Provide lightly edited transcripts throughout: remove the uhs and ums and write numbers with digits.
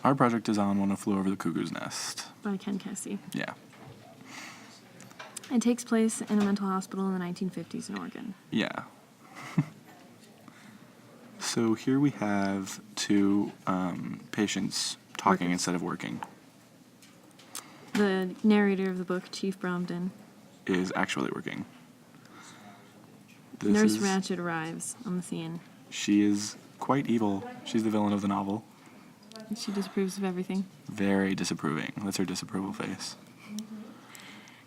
Our project is on One Flew Over the Cuckoo's Nest. By Ken Kesey. Yeah. It takes place in a mental hospital in the 1950s in Oregon. Yeah. So here we have two patients talking instead of working. The narrator of the book, Chief Bromden, is actually working. Nurse Ratched arrives on the scene. She is quite evil. She's the villain of the novel. She disapproves of everything. Very disapproving. That's her disapproval face.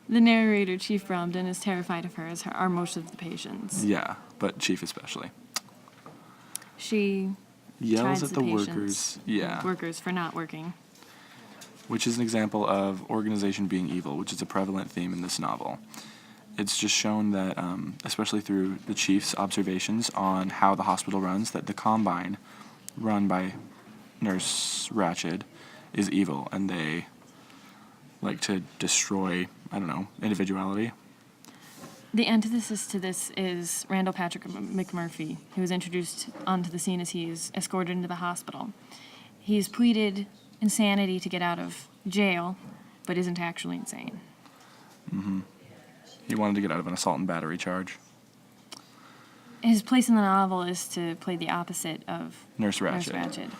The narrator, Chief Bromden, is terrified of her, as are most of the patients. Yeah, but Chief especially. She yells chides at the workers. Yeah. Workers for not working. Which is an example of organization being evil, which is a prevalent theme in this novel. It's just shown that, especially through the chief's observations on how the hospital runs, that the Combine, run by Nurse Ratched, is evil, and they like to destroy, individuality. The antithesis to this is Randall Patrick McMurphy, who was introduced onto the scene as he is escorted into the hospital. He's pleaded insanity to get out of jail, but isn't actually insane. Mm-hmm. He wanted to get out of an assault and battery charge. His place in the novel is to play the opposite of Nurse Ratched. Nurse Ratched.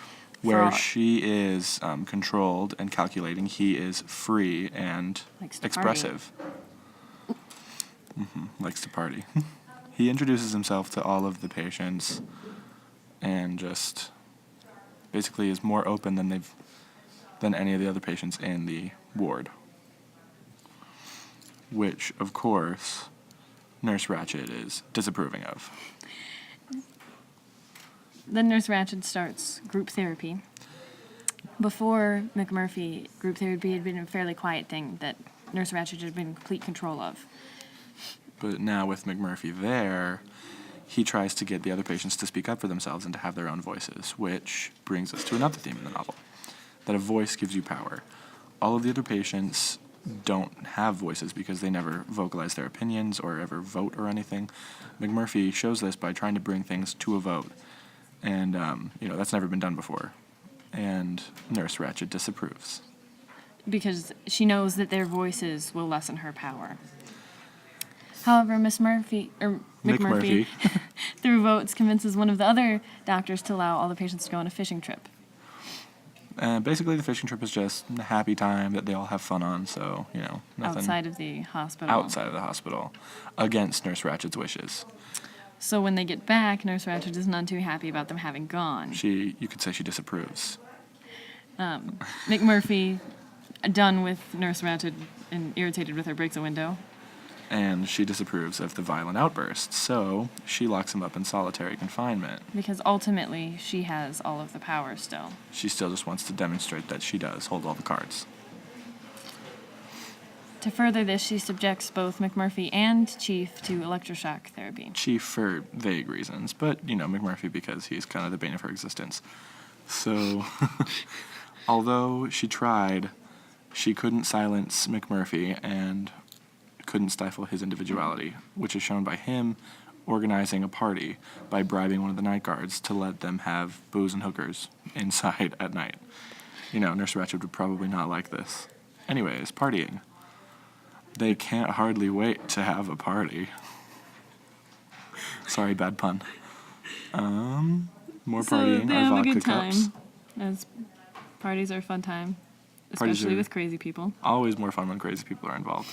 Where she is controlled and calculating, he is free and expressive. Likes to party. He introduces himself to all of the patients and just basically is more open than any of the other patients in the ward. Which, of course, Nurse Ratched is disapproving of. Then Nurse Ratched starts group therapy. Before McMurphy, group therapy had been a fairly quiet thing that Nurse Ratched had been in complete control of. But now with McMurphy there, he tries to get the other patients to speak up for themselves and to have their own voices, which brings us to another theme in the novel, that a voice gives you power. All of the other patients don't have voices because they never vocalize their opinions or ever vote or anything. McMurphy shows this by trying to bring things to a vote, and that's never been done before. And Nurse Ratched disapproves. Because she knows that their voices will lessen her power. However, McMurphy, through votes, convinces one of the other doctors to allow all the patients to go on a fishing trip. Basically, the fishing trip is just a happy time that they all have fun on, so, nothing. Outside of the hospital. Outside of the hospital, against Nurse Ratched's wishes. So when they get back, Nurse Ratched is none too happy about them having gone. You could say she disapproves. McMurphy, done with Nurse Ratched and irritated with her, breaks a window. And she disapproves of the violent outbursts, so she locks him up in solitary confinement. Because ultimately, she has all of the power still. She still just wants to demonstrate that she does hold all the cards. To further this, she subjects both McMurphy and Chief to electroshock therapy. Chief for vague reasons, but, McMurphy because he's kind of the bane of her existence. So, although she tried, she couldn't silence McMurphy and couldn't stifle his individuality, which is shown by him organizing a party by bribing one of the night guards to let them have booze and hookers inside at night. Nurse Ratched would probably not like this. Anyways, partying. They can't hardly wait to have a party. Sorry, bad pun. More partying, they our have vodka a good cups. time, as parties are a fun time, especially with crazy people. Always more fun when crazy people are involved.